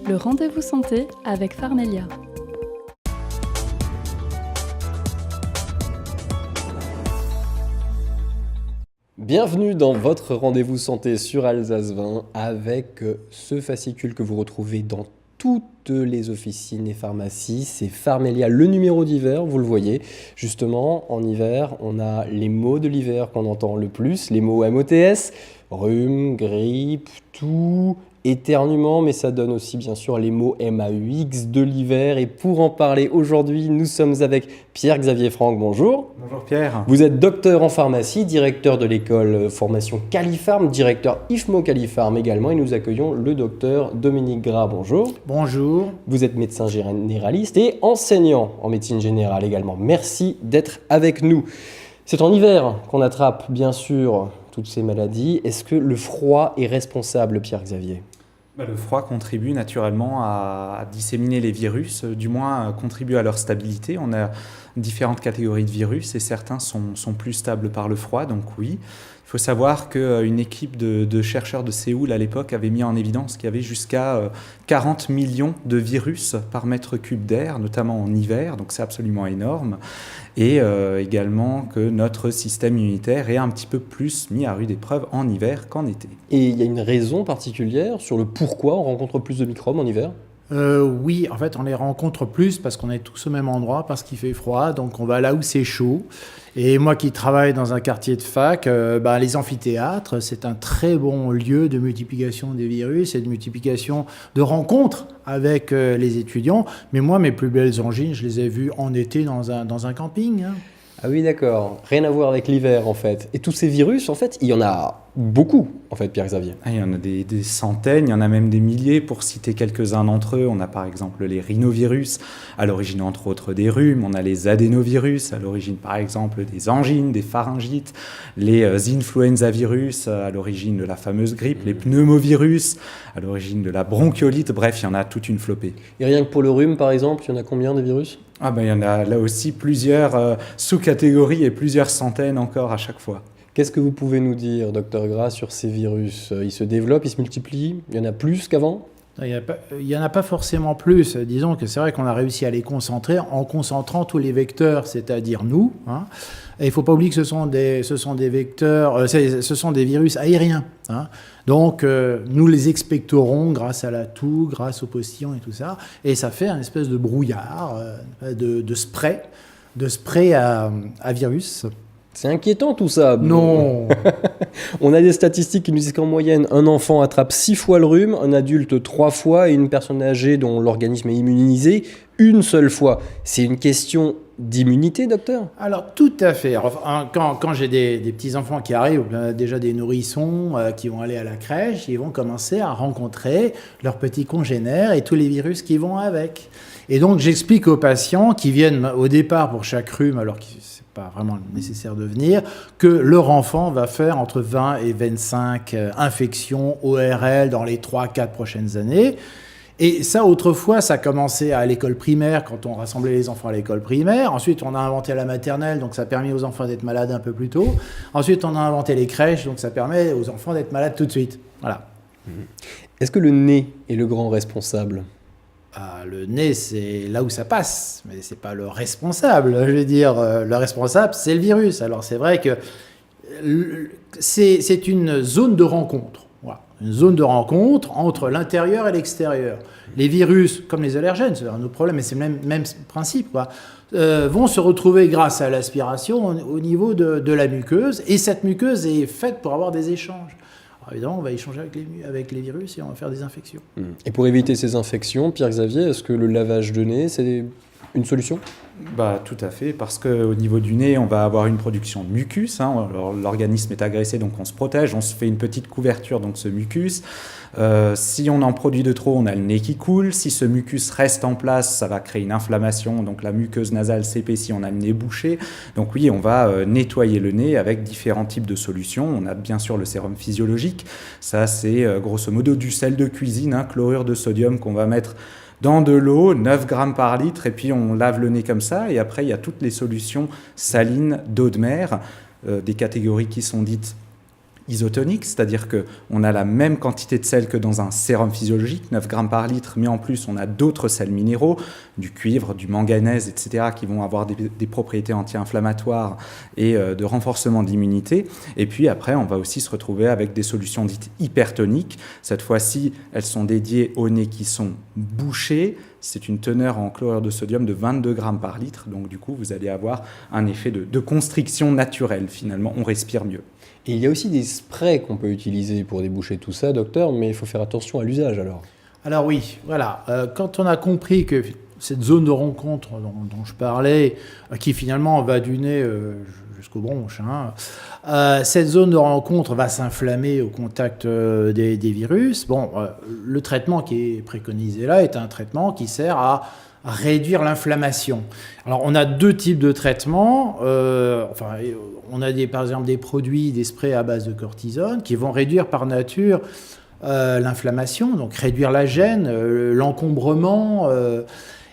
Le rendez-vous santé avec Pharmelia. Bienvenue dans votre rendez-vous santé sur Alsace 20 avec ce fascicule que vous retrouvez dans toutes les officines et pharmacies. C'est Pharmelia, le numéro d'hiver, vous le voyez. Justement, en hiver, on a les mots de l'hiver qu'on entend le plus, les mots MOTS, rhume, grippe, toux, éternuement, mais ça donne aussi bien sûr les mots MAUX de l'hiver. Et pour en parler aujourd'hui, nous sommes avec Pierre-Xavier Franck. Bonjour. Bonjour Pierre. Vous êtes docteur en pharmacie, directeur de l'école formation Califarm, directeur IFMO Califarm également. Et nous accueillons le docteur Dominique Gras. Bonjour. Bonjour. Vous êtes médecin généraliste et enseignant en médecine générale également. Merci d'être avec nous. C'est en hiver qu'on attrape bien sûr toutes ces maladies. Est-ce que le froid est responsable, Pierre-Xavier ? Le froid contribue naturellement à disséminer les virus, du moins contribue à leur stabilité. On a différentes catégories de virus et certains sont plus stables par le froid, donc oui. Il faut savoir qu'une équipe de chercheurs de Séoul à l'époque avait mis en évidence qu'il y avait jusqu'à 40 millions de virus par mètre cube d'air, notamment en hiver, donc c'est absolument énorme. Et également que notre système immunitaire est un petit peu plus mis à rude épreuve en hiver qu'en été. Et il y a une raison particulière sur le pourquoi on rencontre plus de microbes en hiver ? Oui, en fait, on les rencontre plus parce qu'on est tous au même endroit, parce qu'il fait froid, donc on va là où c'est chaud. Et moi qui travaille dans un quartier de fac, les amphithéâtres, c'est un très bon lieu de multiplication des virus et de multiplication de rencontres avec les étudiants. Mais moi, mes plus belles angines, je les ai vues en été dans un camping. Ah oui, d'accord. Rien à voir avec l'hiver, en fait. Et tous ces virus, en fait, il y en a beaucoup, en fait, Pierre-Xavier. Il y en a des centaines, il y en a même des milliers. Pour citer quelques-uns d'entre eux, on a par exemple les rhinovirus, à l'origine entre autres des rhumes. On a les adénovirus, à l'origine par exemple des angines, des pharyngites. Les influenzavirus, à l'origine de la fameuse grippe. Les pneumovirus, à l'origine de la bronchiolite. Bref, il y en a toute une flopée. Et rien que pour le rhume, par exemple, il y en a combien de virus ? Il y en a là aussi plusieurs sous-catégories et plusieurs centaines encore à chaque fois. Qu'est-ce que vous pouvez nous dire, docteur Gras, sur ces virus ? Ils se développent, ils se multiplient ? Il y en a plus qu'avant ? Il n'y en a pas forcément plus. Disons que c'est vrai qu'on a réussi à les concentrer en concentrant tous les vecteurs, c'est-à-dire nous. Et il ne faut pas oublier que ce sont des vecteurs, ce sont des virus aériens. Donc, nous les expectorons grâce à la toux, grâce au postillon et tout ça. Et ça fait un espèce de brouillard, de spray à virus. C'est inquiétant tout ça. Non. On a des statistiques qui nous disent qu'en moyenne, un enfant attrape 6 fois le rhume, un adulte 3 fois et une personne âgée dont l'organisme est immunisé une seule fois. C'est une question d'immunité, docteur ? Alors, tout à fait. Alors, quand j'ai des petits-enfants qui arrivent, déjà des nourrissons qui vont aller à la crèche, ils vont commencer à rencontrer leurs petits congénères et tous les virus qui vont avec. Et donc, j'explique aux patients qui viennent au départ pour chaque rhume, alors que c'est pas vraiment nécessaire de venir, que leur enfant va faire entre 20 et 25 infections ORL dans les 3-4 prochaines années. Et ça, autrefois, ça commençait à l'école primaire, quand on rassemblait les enfants à l'école primaire. Ensuite, on a inventé la maternelle, donc ça a permis aux enfants d'être malades un peu plus tôt. Ensuite, on a inventé les crèches, donc ça permet aux enfants d'être malades tout de suite. Voilà. Est-ce que le nez est le grand responsable ? Le nez, c'est là où ça passe, mais c'est pas le responsable. Je veux dire, le responsable, c'est le virus. Alors, c'est vrai que c'est une zone de rencontre. Voilà. Une zone de rencontre entre l'intérieur et l'extérieur. Les virus, comme les allergènes, c'est un autre problème, mais c'est le même principe, vont se retrouver grâce à l'aspiration au niveau de la muqueuse. Et cette muqueuse est faite pour avoir des échanges. Alors évidemment, on va échanger avec les virus et on va faire des infections. Et pour éviter ces infections, Pierre-Xavier, est-ce que le lavage de nez, c'est une solution ? Tout à fait, parce qu'au niveau du nez, on va avoir une production de mucus. Alors, l'organisme est agressé, donc on se protège, on se fait une petite couverture, donc ce mucus. Si on en produit de trop, on a le nez qui coule. Si ce mucus reste en place, ça va créer une inflammation, donc la muqueuse nasale s'épaissit, on a le nez bouché. Donc oui, on va nettoyer le nez avec différents types de solutions. On a bien sûr le sérum physiologique. Ça, c'est grosso modo du sel de cuisine, chlorure de sodium qu'on va mettre dans de l'eau, 9 grammes par litre, et puis on lave le nez comme ça. Et après, il y a toutes les solutions salines d'eau de mer, des catégories qui sont dites isotonique, c'est-à-dire qu'on a la même quantité de sel que dans un sérum physiologique, 9 grammes par litre, mais en plus on a d'autres sels minéraux, du cuivre, du manganèse, etc., qui vont avoir des propriétés anti-inflammatoires et de renforcement de l'immunité. Et puis après, on va aussi se retrouver avec des solutions dites hypertoniques. Cette fois-ci, elles sont dédiées aux nez qui sont bouchés. C'est une teneur en chlorure de sodium de 22 grammes par litre. Donc du coup, vous allez avoir un effet de constriction naturelle. Finalement, on respire mieux. Et il y a aussi des sprays qu'on peut utiliser pour déboucher tout ça, docteur, mais il faut faire attention à l'usage alors. Alors oui, voilà. Quand on a compris que cette zone de rencontre dont je parlais, qui finalement va du nez jusqu'aux bronches, cette zone de rencontre va s'inflammer au contact des virus. Bon, le traitement qui est préconisé là est un traitement qui sert à réduire l'inflammation. Alors, on a deux types de traitements. On a par exemple des produits, des sprays à base de cortisone qui vont réduire par nature l'inflammation, donc réduire la gêne, l'encombrement.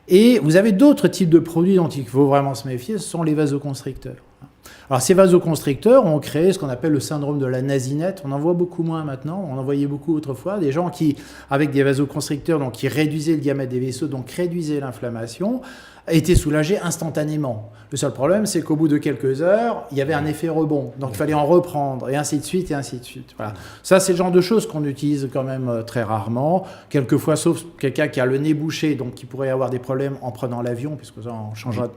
Et vous avez d'autres types de produits dont il faut vraiment se méfier, ce sont les vasoconstricteurs. Alors ces vasoconstricteurs ont créé ce qu'on appelle le syndrome de la nasinette. On en voit beaucoup moins maintenant, on en voyait beaucoup autrefois. Des gens qui, avec des vasoconstricteurs, donc qui réduisaient le diamètre des vaisseaux, donc réduisaient l'inflammation, étaient soulagés instantanément. Le seul problème, c'est qu'au bout de quelques heures, il y avait un effet rebond. Donc il fallait en reprendre, et ainsi de suite, et ainsi de suite. Voilà. Ça, c'est le genre de choses qu'on utilise quand même très rarement. Quelquefois, sauf quelqu'un qui a le nez bouché, donc qui pourrait avoir des problèmes en prenant l'avion, puisque ça, en changeant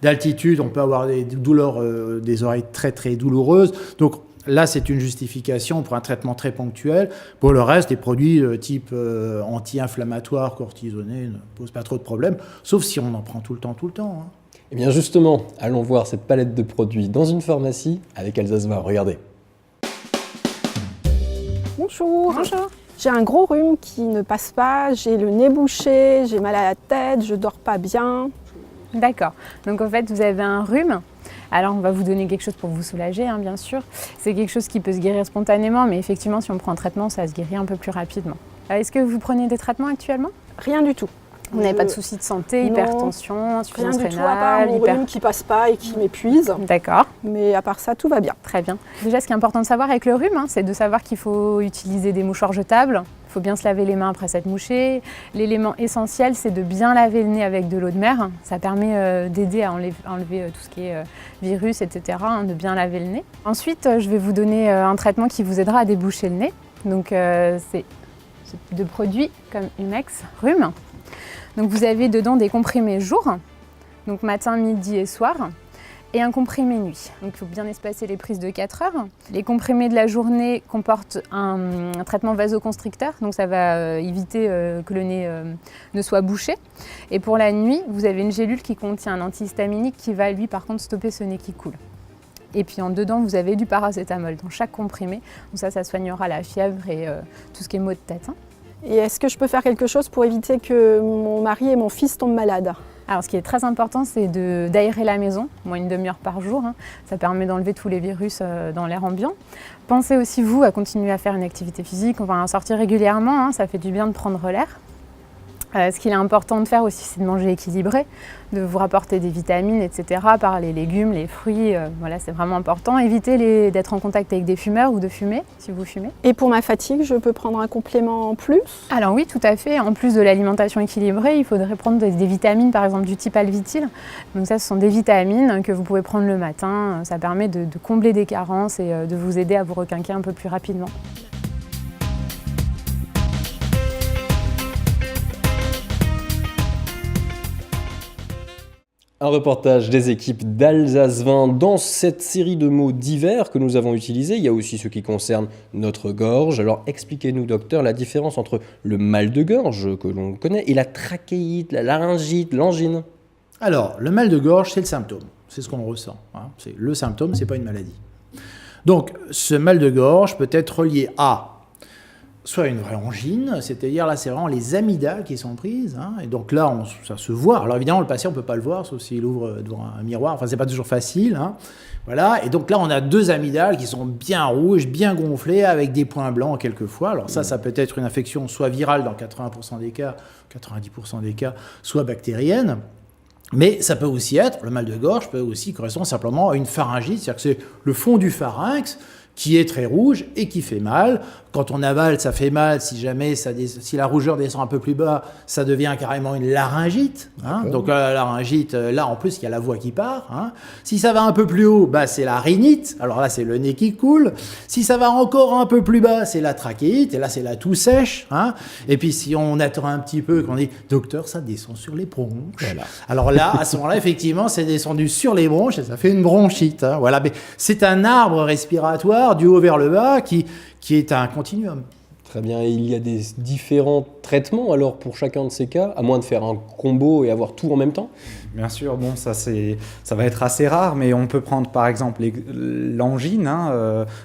d'altitude, on peut avoir des douleurs, des oreilles très, très douloureuses. Donc, là, c'est une justification pour un traitement très ponctuel. Pour le reste, les produits type anti-inflammatoires, cortisonnés ne posent pas trop de problèmes, sauf si on en prend tout le temps. Eh bien justement, allons voir cette palette de produits dans une pharmacie avec Alsace 20. Regardez. Bonjour. Bonjour. J'ai un gros rhume qui ne passe pas, j'ai le nez bouché, j'ai mal à la tête, je dors pas bien. D'accord. Donc en fait, vous avez un rhume. Alors on va vous donner quelque chose pour vous soulager, bien sûr. C'est quelque chose qui peut se guérir spontanément, mais effectivement, si on prend un traitement, ça se guérit un peu plus rapidement. Est-ce que vous prenez des traitements actuellement ? Rien du tout. Vous n'avez pas de soucis de santé, non, hypertension, insuffisance rénale, rien du tout, à rénale, part mon rhume qui passe pas et qui m'épuise. D'accord. Mais à part ça, tout va bien. Très bien. Déjà, ce qui est important de savoir avec le rhume, c'est de savoir qu'il faut utiliser des mouchoirs jetables. Il faut bien se laver les mains après s'être mouché. L'élément essentiel, c'est de bien laver le nez avec de l'eau de mer. Ça permet d'aider à enlever tout ce qui est virus, etc., de bien laver le nez. Ensuite, je vais vous donner un traitement qui vous aidera à déboucher le nez. Donc, c'est de produits comme Humex Rhume. Donc vous avez dedans des comprimés jour, donc matin, midi et soir, et un comprimé nuit. Donc il faut bien espacer les prises de 4 heures. Les comprimés de la journée comportent un traitement vasoconstricteur, donc ça va éviter que le nez ne soit bouché. Et pour la nuit, vous avez une gélule qui contient un antihistaminique qui va lui par contre stopper ce nez qui coule. Et puis en dedans, vous avez du paracétamol dans chaque comprimé. Donc ça soignera la fièvre et tout ce qui est maux de tête. Et est-ce que je peux faire quelque chose pour éviter que mon mari et mon fils tombent malades ? Alors ce qui est très important, c'est d'aérer la maison, au moins une demi-heure par jour. Ça permet d'enlever tous les virus dans l'air ambiant. Pensez aussi, vous, à continuer à faire une activité physique. On va en sortir régulièrement, ça fait du bien de prendre l'air. Ce qu'il est important de faire aussi, c'est de manger équilibré, de vous rapporter des vitamines, etc., par les légumes, les fruits. Voilà, c'est vraiment important. Évitez d'être en contact avec des fumeurs ou de fumer, si vous fumez. Et pour ma fatigue, je peux prendre un complément en plus ? Alors oui, tout à fait. En plus de l'alimentation équilibrée, il faudrait prendre des vitamines, par exemple du type Alvitil. Donc ça, ce sont des vitamines que vous pouvez prendre le matin. Ça permet de combler des carences et de vous aider à vous requinquer un peu plus rapidement. Un reportage des équipes d'Alsace 20 dans cette série de mots divers que nous avons utilisés. Il y a aussi ce qui concerne notre gorge. Alors expliquez-nous, docteur, la différence entre le mal de gorge que l'on connaît et la trachéite, la laryngite, l'angine. Alors, le mal de gorge, c'est le symptôme. C'est ce qu'on ressent. C'est le symptôme, c'est pas une maladie. Donc, ce mal de gorge peut être relié à soit une vraie angine, c'est-à-dire là, c'est vraiment les amygdales qui sont prises. Et donc là, ça se voit. Alors évidemment, le patient ne peut pas le voir, sauf s'il ouvre devant un miroir. Enfin, c'est pas toujours facile. Voilà. Et donc là, on a deux amygdales qui sont bien rouges, bien gonflées, avec des points blancs quelquefois. Alors ça peut être une infection soit virale dans 80% des cas, 90% des cas, soit bactérienne. Mais ça peut aussi être, le mal de gorge peut aussi correspondre simplement à une pharyngite, c'est-à-dire que c'est le fond du pharynx qui est très rouge et qui fait mal. Quand on avale, ça fait mal. Si jamais si la rougeur descend un peu plus bas, ça devient carrément une laryngite. Donc la laryngite, là en plus, il y a la voix qui part. Si ça va un peu plus haut, c'est la rhinite. Alors là, c'est le nez qui coule. Si ça va encore un peu plus bas, c'est la trachéite. Et là, c'est la toux sèche. Et puis si on attend un petit peu, qu'on dit « Docteur, ça descend sur les bronches. Voilà. » Alors là, à ce moment-là, effectivement, c'est descendu sur les bronches et ça fait une bronchite. Voilà. Mais c'est un arbre respiratoire du haut vers le bas qui est un continuum. Très bien, et il y a des différents traitements alors pour chacun de ces cas, à moins de faire un combo et avoir tout en même temps? Bien sûr, bon, ça va être assez rare, mais on peut prendre par exemple l'angine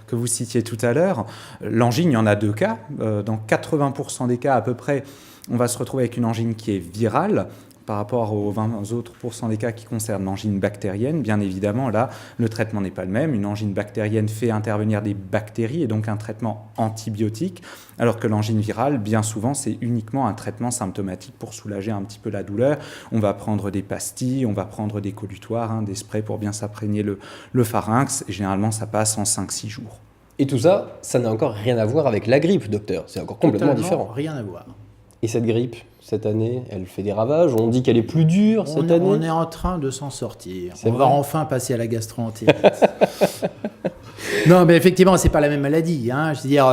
que vous citiez tout à l'heure. L'angine, il y en a 2 cas. Dans 80% des cas à peu près, on va se retrouver avec une angine qui est virale, par rapport aux 20 autres % des cas qui concernent l'angine bactérienne. Bien évidemment, là, le traitement n'est pas le même. Une angine bactérienne fait intervenir des bactéries et donc un traitement antibiotique, alors que l'angine virale, bien souvent, c'est uniquement un traitement symptomatique pour soulager un petit peu la douleur. On va prendre des pastilles, on va prendre des collutoires, des sprays pour bien s'imprégner le pharynx. Et généralement, ça passe en 5-6 jours. Et tout ça, ça n'a encore rien à voir avec la grippe, docteur. C'est encore complètement différent. Rien à voir. Et cette grippe, cette année, elle fait des ravages. On dit qu'elle est plus dure cette année. On est en train de s'en sortir. On va enfin passer à la gastroentérite. Non, mais effectivement, c'est pas la même maladie. Je veux dire,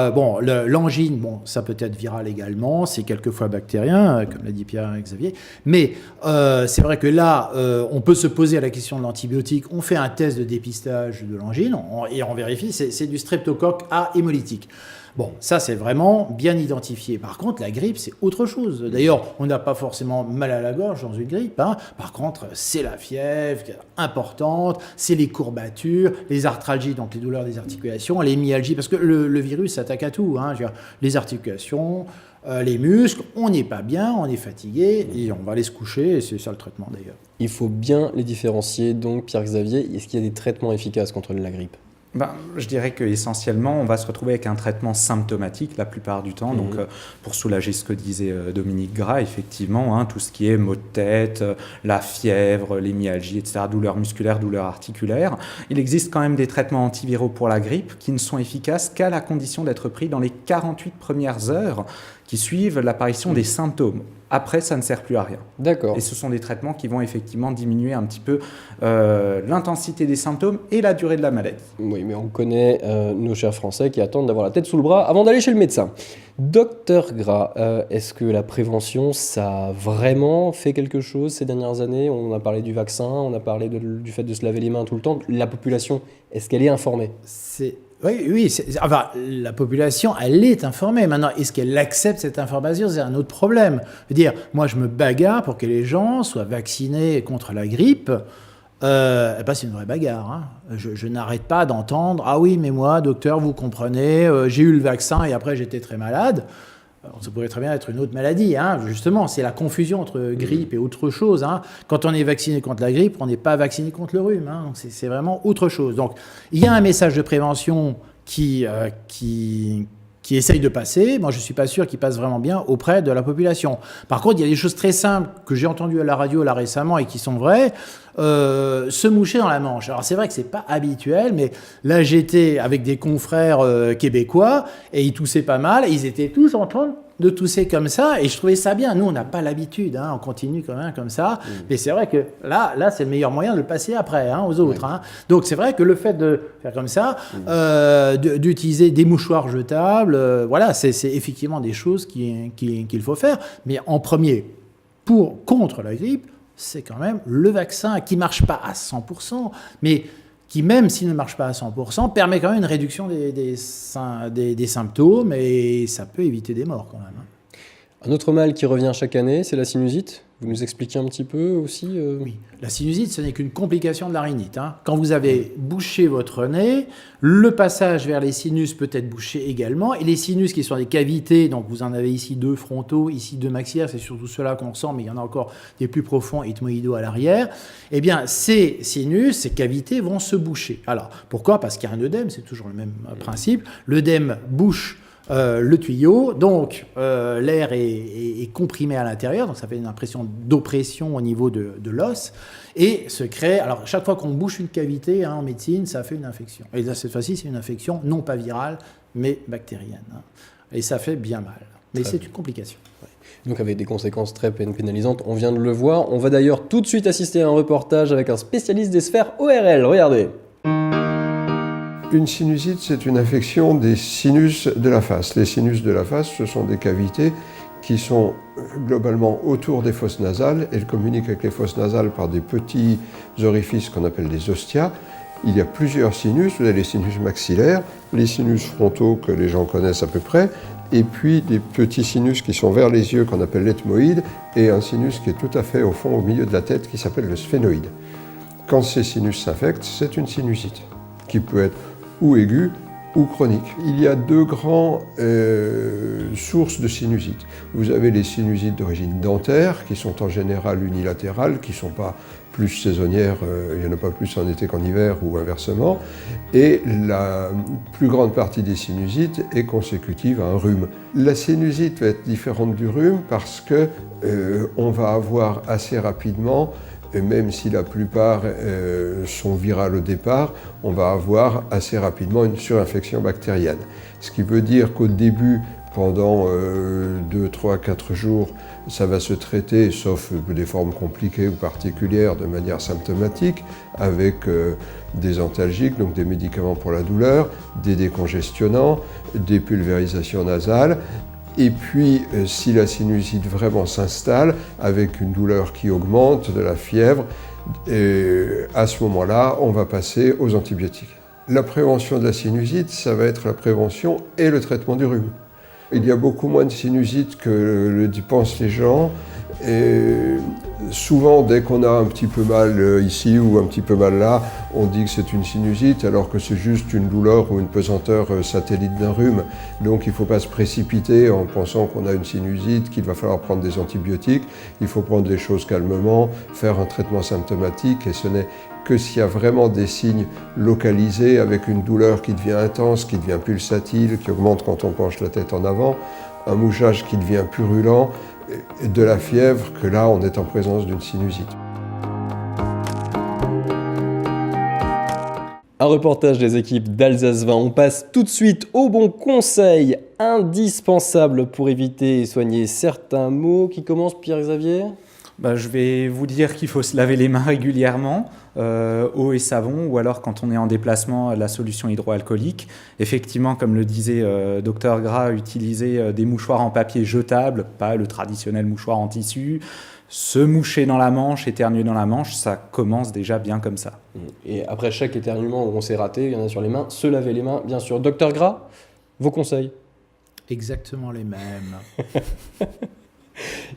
l'angine, ça peut être viral également, c'est quelquefois bactérien, comme l'a dit Pierre-Xavier. Mais c'est vrai que là, on peut se poser la question de l'antibiotique. On fait un test de dépistage de l'angine et on vérifie, c'est du streptocoque A hémolytique. Bon, ça c'est vraiment bien identifié. Par contre, la grippe, c'est autre chose. D'ailleurs, on n'a pas forcément mal à la gorge dans une grippe. Par contre, c'est la fièvre importante, c'est les courbatures, les arthralgies, donc les douleurs des articulations, les myalgies, parce que le virus s'attaque à tout. Les articulations, les muscles, on n'est pas bien, on est fatigué et on va aller se coucher. Et c'est ça le traitement d'ailleurs. Il faut bien les différencier. Donc, Pierre-Xavier, est-ce qu'il y a des traitements efficaces contre la grippe? Je dirais qu'essentiellement, on va se retrouver avec un traitement symptomatique la plupart du temps. Donc, pour soulager ce que disait Dominique Gras, effectivement, tout ce qui est maux de tête, la fièvre, les myalgies, etc., douleurs musculaires, douleurs articulaires. Il existe quand même des traitements antiviraux pour la grippe qui ne sont efficaces qu'à la condition d'être pris dans les 48 premières heures qui suivent l'apparition des symptômes. Après, ça ne sert plus à rien. D'accord. Et ce sont des traitements qui vont effectivement diminuer un petit peu l'intensité des symptômes et la durée de la maladie. Oui, mais on connaît nos chers Français qui attendent d'avoir la tête sous le bras avant d'aller chez le médecin. Docteur Gras, est-ce que la prévention, ça a vraiment fait quelque chose ces dernières années? On a parlé du vaccin, on a parlé du fait de se laver les mains tout le temps. La population, est-ce qu'elle est informée? Oui, la population, elle est informée. Maintenant, est-ce qu'elle accepte cette information? C'est un autre problème. Je veux dire, moi, je me bagarre pour que les gens soient vaccinés contre la grippe. C'est une vraie bagarre. Je n'arrête pas d'entendre « Ah oui, mais moi, docteur, vous comprenez, j'ai eu le vaccin et après, j'étais très malade. » Ça pourrait très bien être une autre maladie. Justement, c'est la confusion entre grippe et autre chose. Quand on est vacciné contre la grippe, on n'est pas vacciné contre le rhume. Donc c'est vraiment autre chose. Donc, il y a un message de prévention qui essaye de passer. Moi, je ne suis pas sûr qu'il passe vraiment bien auprès de la population. Par contre, il y a des choses très simples que j'ai entendues à la radio là récemment et qui sont vraies. Se moucher dans la manche. Alors c'est vrai que c'est pas habituel, mais là j'étais avec des confrères québécois et ils toussaient pas mal. Et ils étaient tous en train de tousser comme ça et je trouvais ça bien. Nous on n'a pas l'habitude, on continue quand même comme ça. Mais c'est vrai que là c'est le meilleur moyen de le passer après aux autres. Donc c'est vrai que le fait de faire comme ça, d'utiliser des mouchoirs jetables, c'est effectivement des choses qu'il faut faire. Mais en premier, contre la grippe, c'est quand même le vaccin qui ne marche pas à 100%, mais qui, même s'il ne marche pas à 100%, permet quand même une réduction des symptômes et ça peut éviter des morts quand même. Un autre mal qui revient chaque année, c'est la sinusite. Vous nous expliquez un petit peu aussi Oui, la sinusite, ce n'est qu'une complication de la rhinite. Quand vous avez bouché votre nez, le passage vers les sinus peut être bouché également. Et les sinus qui sont des cavités, donc vous en avez ici 2 frontaux, ici 2 maxillaires, c'est surtout ceux-là qu'on sent, mais il y en a encore des plus profonds, ethmoïdaux à l'arrière. Eh bien, ces sinus, ces cavités vont se boucher. Alors, pourquoi? Parce qu'il y a un œdème, c'est toujours le même principe. L'œdème bouche le tuyau, donc l'air est comprimé à l'intérieur, donc ça fait une impression d'oppression au niveau de l'os, et se crée, alors chaque fois qu'on bouche une cavité en médecine, ça fait une infection. Et là, cette fois-ci, c'est une infection non pas virale, mais bactérienne. Et ça fait bien mal. Mais c'est une complication. Donc avec des conséquences très pénalisantes, on vient de le voir. On va d'ailleurs tout de suite assister à un reportage avec un spécialiste des sphères ORL. Regardez. Une sinusite, c'est une infection des sinus de la face. Les sinus de la face, ce sont des cavités qui sont globalement autour des fosses nasales. Elles communiquent avec les fosses nasales par des petits orifices qu'on appelle des ostias. Il y a plusieurs sinus. Vous avez les sinus maxillaires, les sinus frontaux que les gens connaissent à peu près, et puis des petits sinus qui sont vers les yeux qu'on appelle l'ethmoïde, et un sinus qui est tout à fait au fond, au milieu de la tête, qui s'appelle le sphénoïde. Quand ces sinus s'infectent, c'est une sinusite, qui peut être ou aiguë ou chronique. Il y a deux grandes sources de sinusite. Vous avez les sinusites d'origine dentaire, qui sont en général unilatérales, qui ne sont pas plus saisonnières, il n'y en a pas plus en été qu'en hiver ou inversement, et la plus grande partie des sinusites est consécutive à un rhume. La sinusite va être différente du rhume parce que on va avoir assez rapidement, et même si la plupart sont virales au départ, on va avoir assez rapidement une surinfection bactérienne. Ce qui veut dire qu'au début, pendant 2, 3, 4 jours, ça va se traiter, sauf des formes compliquées ou particulières, de manière symptomatique, avec des antalgiques, donc des médicaments pour la douleur, des décongestionnants, des pulvérisations nasales. Et puis, si la sinusite vraiment s'installe, avec une douleur qui augmente, de la fièvre, à ce moment-là, on va passer aux antibiotiques. La prévention de la sinusite, ça va être la prévention et le traitement du rhume. Il y a beaucoup moins de sinusite que le pensent les gens. Et souvent, dès qu'on a un petit peu mal ici ou un petit peu mal là, on dit que c'est une sinusite alors que c'est juste une douleur ou une pesanteur satellite d'un rhume. Donc il ne faut pas se précipiter en pensant qu'on a une sinusite, qu'il va falloir prendre des antibiotiques. Il faut prendre les choses calmement, faire un traitement symptomatique, et ce n'est que s'il y a vraiment des signes localisés avec une douleur qui devient intense, qui devient pulsatile, qui augmente quand on penche la tête en avant, un mouchage qui devient purulent, de la fièvre, que là on est en présence d'une sinusite. Un reportage des équipes d'Alsace 20. On passe tout de suite aux bons conseils indispensables pour éviter et soigner certains maux. Qui commence, Pierre-Xavier ? Je vais vous dire qu'il faut se laver les mains régulièrement, eau et savon, ou alors quand on est en déplacement, la solution hydroalcoolique. Effectivement, comme le disait Dr Gras, utiliser des mouchoirs en papier jetables, pas le traditionnel mouchoir en tissu. Se moucher dans la manche, éternuer dans la manche, ça commence déjà bien comme ça. Et après chaque éternuement où on s'est raté, il y en a sur les mains, se laver les mains, bien sûr. Dr Gras, vos conseils ? Exactement les mêmes.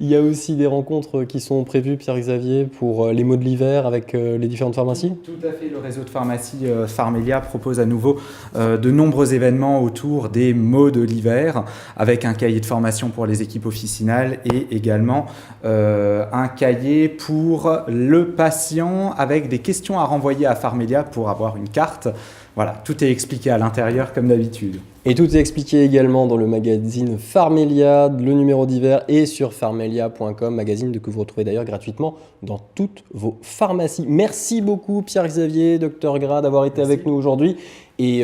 Il y a aussi des rencontres qui sont prévues, Pierre-Xavier, pour les maux de l'hiver avec les différentes pharmacies ? Tout à fait, le réseau de pharmacies Pharmelia propose à nouveau de nombreux événements autour des maux de l'hiver, avec un cahier de formation pour les équipes officinales et également un cahier pour le patient avec des questions à renvoyer à Pharmelia pour avoir une carte. Voilà, tout est expliqué à l'intérieur comme d'habitude. Et tout est expliqué également dans le magazine Pharmelia, le numéro d'hiver, et sur pharmelia.com, magazine que vous retrouvez d'ailleurs gratuitement dans toutes vos pharmacies. Merci beaucoup Pierre-Xavier, Dr Gras, d'avoir été avec nous aujourd'hui. Et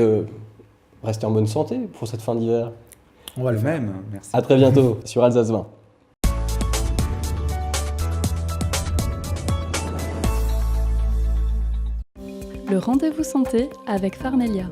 restez en bonne santé pour cette fin d'hiver. On va le faire. Même, merci. À très bientôt sur Alsace 20. Le rendez-vous santé avec Pharmelia.